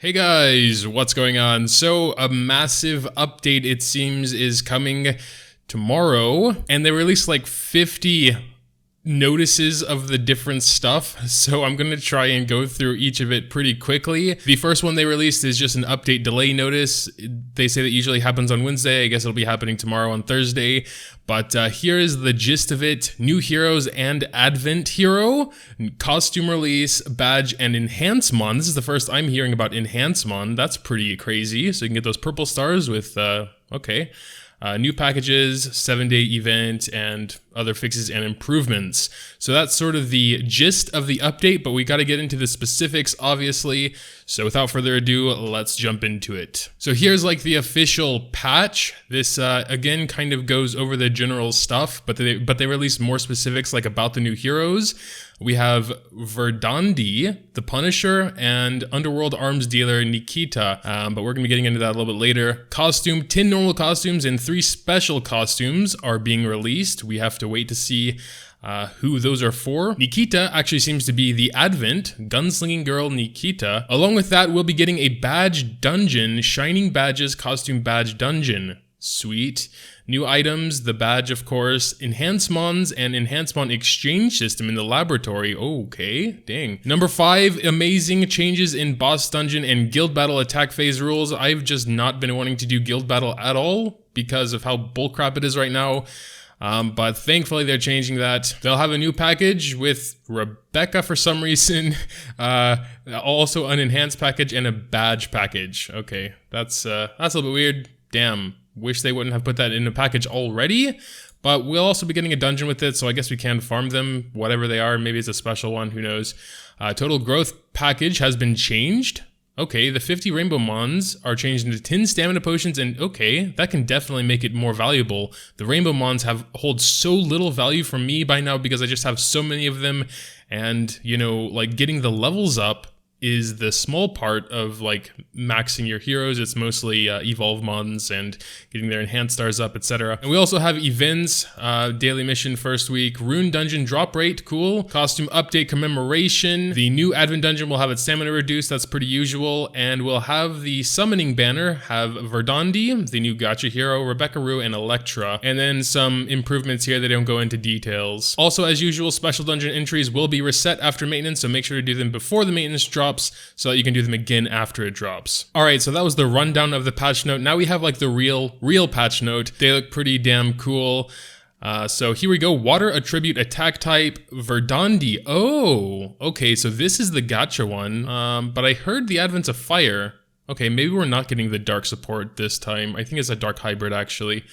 Hey guys, what's going on? So a massive update, it seems, is coming tomorrow, and they released like 50 notices of the different stuff, so I'm gonna try and go through each of it pretty quickly. The first one they released is just an update delay notice. They say that usually happens on Wednesday. I guess it'll be happening tomorrow on Thursday, but here is the gist of it. New heroes and Advent hero, costume release, badge, and enhancements. This is the first I'm hearing about enhancement. That's pretty crazy. So you can get those purple stars with, okay. New packages, 7-day event, and other fixes and improvements. So that's sort of the gist of the update, but we got to get into the specifics, obviously. So without further ado, let's jump into it. So here's like the official patch. This again kind of goes over the general stuff, but they released more specifics like about the new heroes. We have Verdandi, the Punisher, and Underworld Arms Dealer Nikita, but we're going to be getting into that a little bit later. Costume, 10 normal costumes and 3 special costumes are being released. We have to wait to see who those are for. Nikita actually seems to be the Advent, gunslinging girl Nikita. Along with that, we'll be getting a badge dungeon, Shining Badges Costume Badge Dungeon. Sweet. New items, the badge of course, enhancements and enhancement exchange system in the laboratory. Okay, dang. Number 5, amazing changes in boss dungeon and guild battle attack phase rules. I've just not been wanting to do guild battle at all because of how bullcrap it is right now. But thankfully they're changing that. They'll have a new package with Rebecca for some reason, also an enhanced package and a badge package. Okay, that's a little bit weird. Damn. Wish they wouldn't have put that in a package already, but we'll also be getting a dungeon with it, so I guess we can farm them, whatever they are. Maybe it's a special one, who knows. Total growth package has been changed. Okay, the 50 rainbow mons are changed into 10 stamina potions, and okay, that can definitely make it more valuable. The rainbow mons hold so little value for me by now because I just have so many of them, and you know, like getting the levels up is the small part of like maxing your heroes. It's mostly evolve mons and getting their enhanced stars up, etc. And we also have events, daily mission first week, rune dungeon drop rate, cool. Costume update commemoration. The new advent dungeon will have its stamina reduced, that's pretty usual. And we'll have the summoning banner, have Verdandi, the new gacha hero, Rebecca Rue, and Electra. And then some improvements here that don't go into details. Also, as usual, special dungeon entries will be reset after maintenance, so make sure to do them before the maintenance drops, so that you can do them again after it drops. Alright, so that was the rundown of the patch note. Now we have like the real patch note. They look pretty damn cool. So here we go. Water attribute attack type Verdandi. Oh, okay, so this is the gacha one. But I heard the advent's of fire. Okay, maybe we're not getting the dark support this time. I think it's a dark hybrid actually.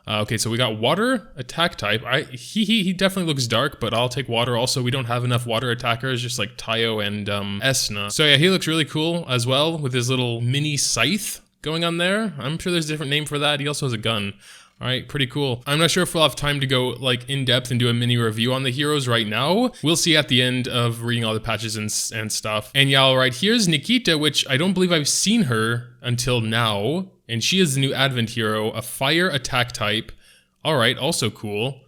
Okay, so we got water attack type. He definitely looks dark, but I'll take water also. We don't have enough water attackers, just like Tayo and Esna. So yeah, he looks really cool as well with his little mini scythe going on there. I'm sure there's a different name for that. He also has a gun. All right, pretty cool. I'm not sure if we'll have time to go like in depth and do a mini review on the heroes right now. We'll see at the end of reading all the patches and stuff. And yeah, all right, here's Nikita, which I don't believe I've seen her until now. And she is the new advent hero, a fire attack type. All right, also cool.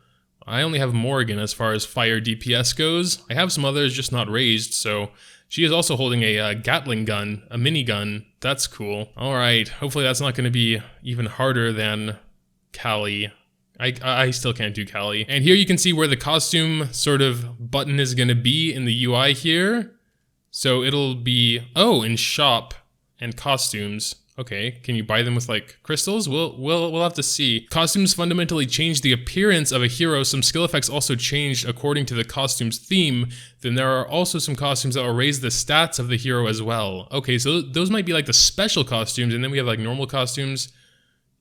I only have Morrigan as far as fire DPS goes. I have some others, just not raised, so she is also holding a Gatling gun, a minigun. That's cool. All right, hopefully that's not going to be even harder than Callie. I still can't do Callie. And here you can see where the costume sort of button is going to be in the UI here. So it'll be, oh, in shop and costumes. Okay, can you buy them with like crystals? We'll have to see. Costumes fundamentally change the appearance of a hero. Some skill effects also changed according to the costume's theme. Then there are also some costumes that will raise the stats of the hero as well. Okay, so those might be like the special costumes, and then we have like normal costumes.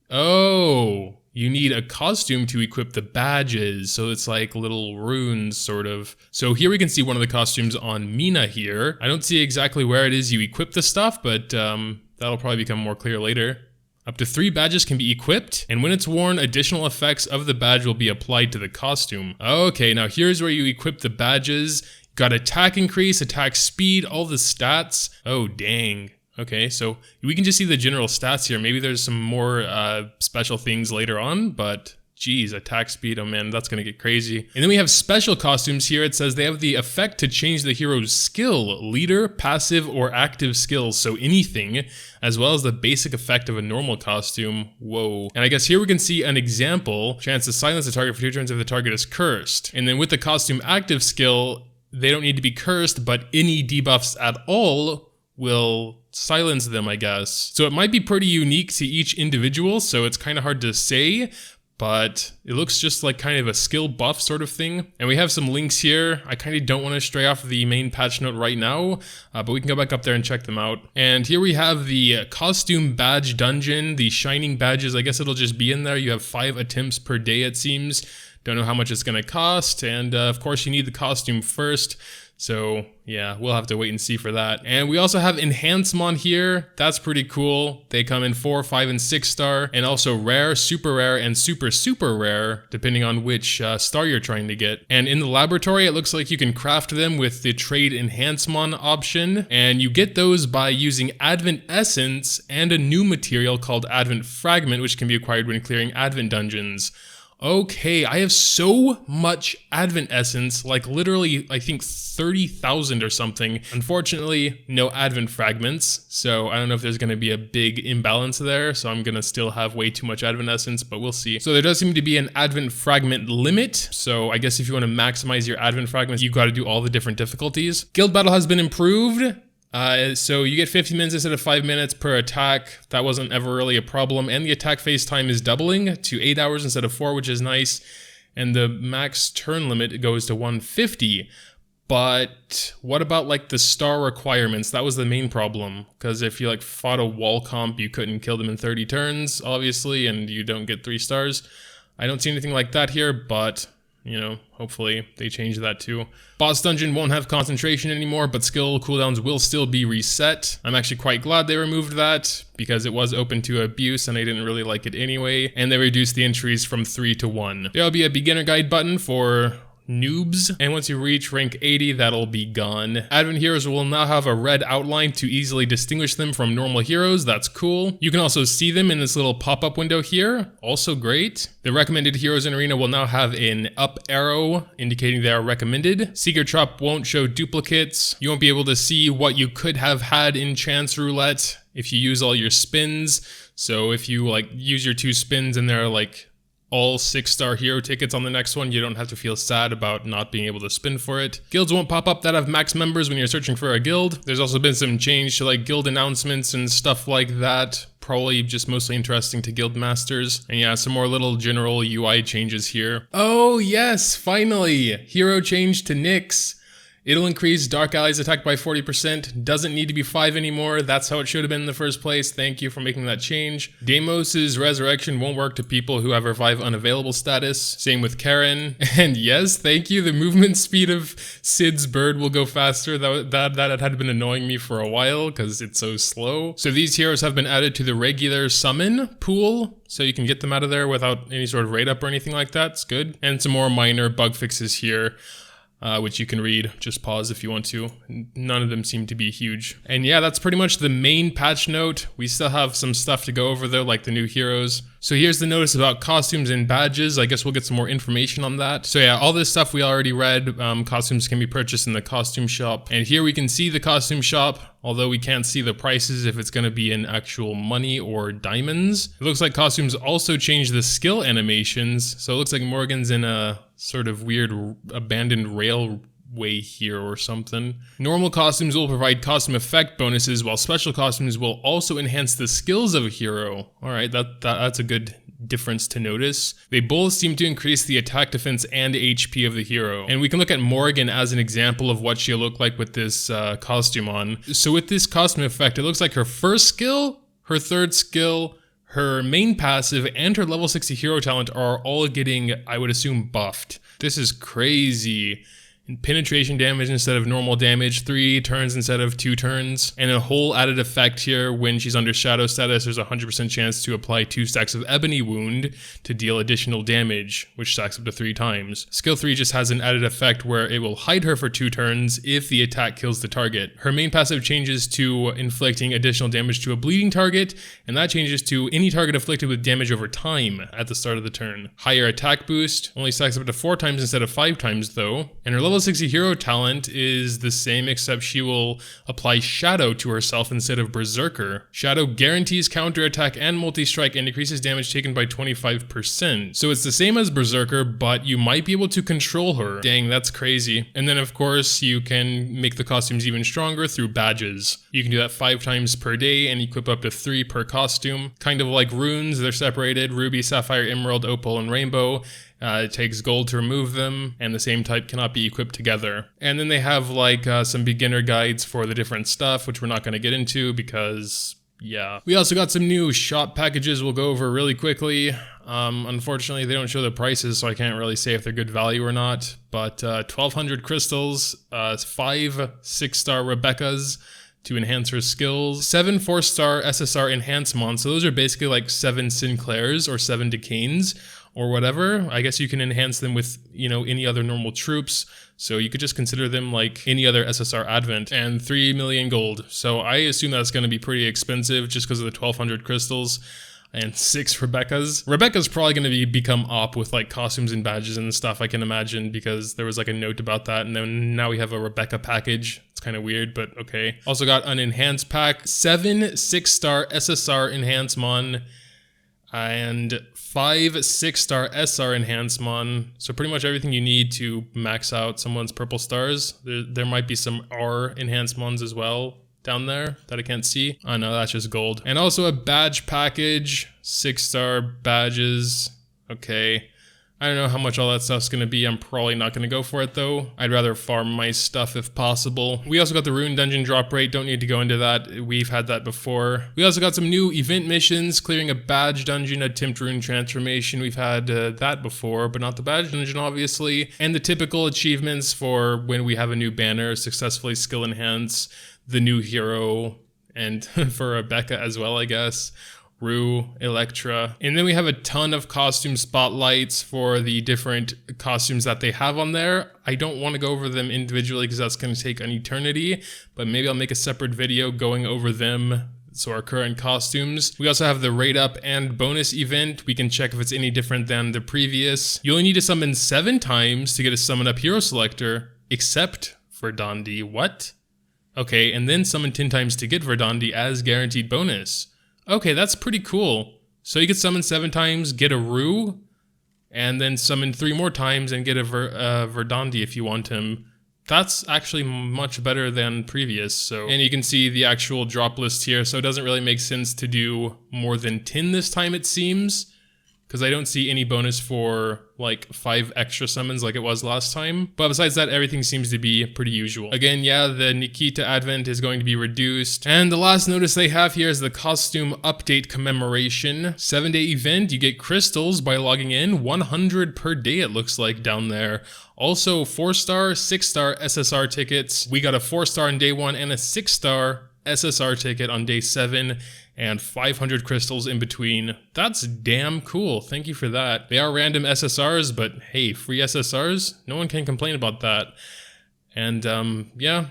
Oh, you need a costume to equip the badges, so it's like little runes, sort of. So here we can see one of the costumes on Mina here. I don't see exactly where it is you equip the stuff, but that'll probably become more clear later. Up to 3 badges can be equipped, and when it's worn, additional effects of the badge will be applied to the costume. Okay, now here's where you equip the badges. Got attack increase, attack speed, all the stats. Oh, dang. Okay, so we can just see the general stats here. Maybe there's some more special things later on, but Geez, attack speed, oh man, that's gonna get crazy. And then we have special costumes here. It says they have the effect to change the hero's skill, leader, passive, or active skills, so anything, as well as the basic effect of a normal costume. Whoa. And I guess here we can see an example. Chance to silence the target for 2 turns if the target is cursed. And then with the costume active skill, they don't need to be cursed, but any debuffs at all will silence them, I guess. So it might be pretty unique to each individual, so it's kind of hard to say, but it looks just like kind of a skill buff sort of thing. And we have some links here. I kind of don't want to stray off the main patch note right now, but we can go back up there and check them out. And here we have the costume badge dungeon, the shining badges. I guess it'll just be in there. You have 5 attempts per day, it seems. Don't know how much it's going to cost. And of course, you need the costume first. So yeah, we'll have to wait and see for that. And we also have enhancements here. That's pretty cool. They come in 4, 5, and 6 star, and also rare, super rare, and super, super rare, depending on which star you're trying to get. And in the laboratory, it looks like you can craft them with the trade enhancement option, and you get those by using Advent Essence and a new material called Advent Fragment, which can be acquired when clearing Advent dungeons. Okay, I have so much Advent Essence, like literally, I think 30,000 or something. Unfortunately, no Advent Fragments, so I don't know if there's going to be a big imbalance there, so I'm going to still have way too much Advent Essence, but we'll see. So there does seem to be an Advent Fragment limit, so I guess if you want to maximize your Advent Fragments, you got to do all the different difficulties. Guild Battle has been improved. So you get 50 minutes instead of 5 minutes per attack. That wasn't ever really a problem. And the attack phase time is doubling to 8 hours instead of 4, which is nice. And the max turn limit goes to 150. But what about like the star requirements? That was the main problem. Because if you like fought a wall comp, you couldn't kill them in 30 turns, obviously, and you don't get 3 stars. I don't see anything like that here, but you know, hopefully they change that too. Boss dungeon won't have concentration anymore, but skill cooldowns will still be reset. I'm actually quite glad they removed that because it was open to abuse and I didn't really like it anyway. And they reduced the entries from 3 to 1. There'll be a beginner guide button for noobs, and once you reach rank 80, that'll be gone. Advent heroes will now have a red outline to easily distinguish them from normal heroes. That's cool. You can also see them in this little pop-up window here. Also great. The recommended heroes in Arena will now have an up arrow indicating they are recommended. Secret Shop won't show duplicates. You won't be able to see what you could have had in Chance Roulette if you use all your spins. So if you like use your 2 spins and they're like all 6-star hero tickets on the next one, you don't have to feel sad about not being able to spin for it. Guilds won't pop up that have max members when you're searching for a guild. There's also been some change to like guild announcements and stuff like that. Probably just mostly interesting to guild masters. And yeah, some more little general UI changes here. Oh yes, finally! Hero change to Nyx. It'll increase Dark Allies attack by 40%. Doesn't need to be 5 anymore. That's how it should have been in the first place. Thank you for making that change. Deimos' resurrection won't work to people who have revive unavailable status. Same with Karen. And yes, thank you. The movement speed of Sid's bird will go faster. That had been annoying me for a while because it's so slow. So these heroes have been added to the regular summon pool, so you can get them out of there without any sort of raid up or anything like that. It's good. And some more minor bug fixes here, which you can read. Just pause if you want to. None of them seem to be huge. And yeah, that's pretty much the main patch note. We still have some stuff to go over though, like the new heroes. So here's the notice about costumes and badges. I guess we'll get some more information on that. So yeah, all this stuff we already read. Costumes can be purchased in the costume shop. And here we can see the costume shop, although we can't see the prices if it's going to be in actual money or diamonds. It looks like costumes also change the skill animations. So it looks like Morgan's in a sort of weird abandoned railway here or something. Normal costumes will provide costume effect bonuses, while special costumes will also enhance the skills of a hero. Alright, that's a good difference to notice. They both seem to increase the attack, defense, and HP of the hero. And we can look at Morgan as an example of what she'll look like with this costume on. So with this costume effect, it looks like her first skill, her third skill, her main passive, and her level 60 hero talent are all getting, I would assume, buffed. This is crazy. and penetration damage instead of normal damage, 3 turns instead of 2 turns, and a whole added effect here when she's under shadow status, there's a 100% chance to apply 2 stacks of ebony wound to deal additional damage, which stacks up to 3 times. Skill 3 just has an added effect where it will hide her for 2 turns if the attack kills the target. Her main passive changes to inflicting additional damage to a bleeding target, and that changes to any target afflicted with damage over time at the start of the turn. Higher attack boost only stacks up to 4 times instead of 5 times though, and her level 60 hero talent is the same except she will apply Shadow to herself instead of Berserker. Shadow guarantees counterattack and multi-strike and increases damage taken by 25%. So it's the same as Berserker, but you might be able to control her. Dang, that's crazy. And then of course you can make the costumes even stronger through badges. You can do that 5 times per day and equip up to 3 per costume. Kind of like runes, they're separated: Ruby, Sapphire, Emerald, Opal, and Rainbow. It takes gold to remove them, and the same type cannot be equipped together. And then they have like some beginner guides for the different stuff, which we're not going to get into because, yeah. We also got some new shop packages we'll go over really quickly. Unfortunately, they don't show the prices, so I can't really say if they're good value or not. But 1,200 crystals, 5 6-star Rebeccas to enhance her skills, 7 4-star SSR enhancements. So those are basically like 7 Sinclairs or 7 Decanes or whatever. I guess you can enhance them with, you know, any other normal troops. So you could just consider them like any other SSR Advent, and 3 million gold. So I assume that's going to be pretty expensive just because of the 1,200 crystals. And 6 Rebeccas. Rebecca's probably going to become op with like costumes and badges and stuff, I can imagine, because there was like a note about that. And then now we have a Rebecca package. It's kind of weird, but okay. Also got an enhanced pack, 7 6-star SSR enhancement, and 5 6-star SR enhancement. So pretty much everything you need to max out someone's purple stars. There might be some R enhancements as well down there that I can't see. Oh no, that's just gold. And also a badge package, 6-star badges. Okay. I don't know how much all that stuff's gonna be. I'm probably not gonna go for it though. I'd rather farm my stuff if possible. We also got the rune dungeon drop rate. Don't need to go into that. We've had that before. We also got some new event missions, clearing a badge dungeon, attempt rune transformation. We've had that before, but not the badge dungeon obviously. And the typical achievements for when we have a new banner, successfully skill enhance the new hero, and for Rebecca as well, I guess. Rue, Electra. And then we have a ton of costume spotlights for the different costumes that they have on there. I don't want to go over them individually because that's going to take an eternity, but maybe I'll make a separate video going over them. So our current costumes. We also have the rate up and bonus event. We can check if it's any different than the previous. You only need to summon 7 times to get a summon up hero selector, except for Verdandi. What? Okay, and then summon 10 times to get Verdandi as guaranteed bonus. Okay, that's pretty cool. So you could summon 7 times, get a Rue, and then summon 3 more times and get a Verdandi if you want him. That's actually much better than previous. So, and you can see the actual drop list here. So it doesn't really make sense to do more than 10 this time, it seems, because I don't see any bonus for like 5 extra summons like it was last time. But besides that, everything seems to be pretty usual. Again, yeah, the Nikita Advent is going to be reduced. And the last notice they have here is the costume update commemoration. 7-day event, you get crystals by logging in, 100 per day it looks like down there. Also 4-star, 6-star SSR tickets. We got a 4-star on day 1 and a 6-star SSR ticket on day 7. And 500 crystals in between. That's damn cool. Thank you for that. They are random SSRs, but hey, free SSRs? No one can complain about that. And yeah,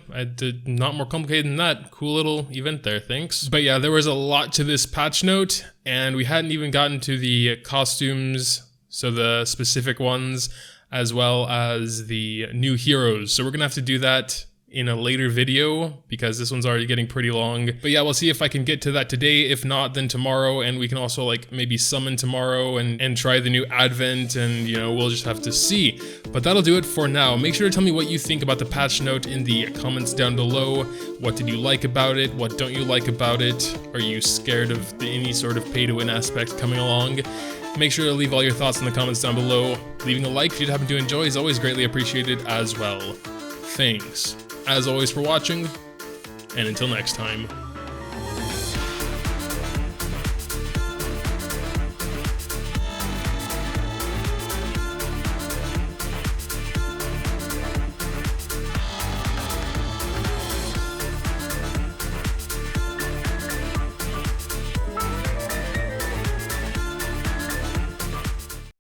not more complicated than that. Cool little event there, thanks. But yeah, there was a lot to this patch note, and we hadn't even gotten to the costumes, so the specific ones, as well as the new heroes. So we're gonna have to do that in a later video because this one's already getting pretty long. But yeah, we'll see if I can get to that today. If not, then tomorrow, and we can also like maybe summon tomorrow and try the new Advent, and you know, we'll just have to see. But that'll do it for now. Make sure to tell me what you think about the patch note in the comments down below. What did you like about it? What don't you like about it? Are you scared of any sort of pay to win aspect coming along? Make sure to leave all your thoughts in the comments down below. Leaving a like if you happen to enjoy is always greatly appreciated as well. Thanks, as always, for watching, and until next time.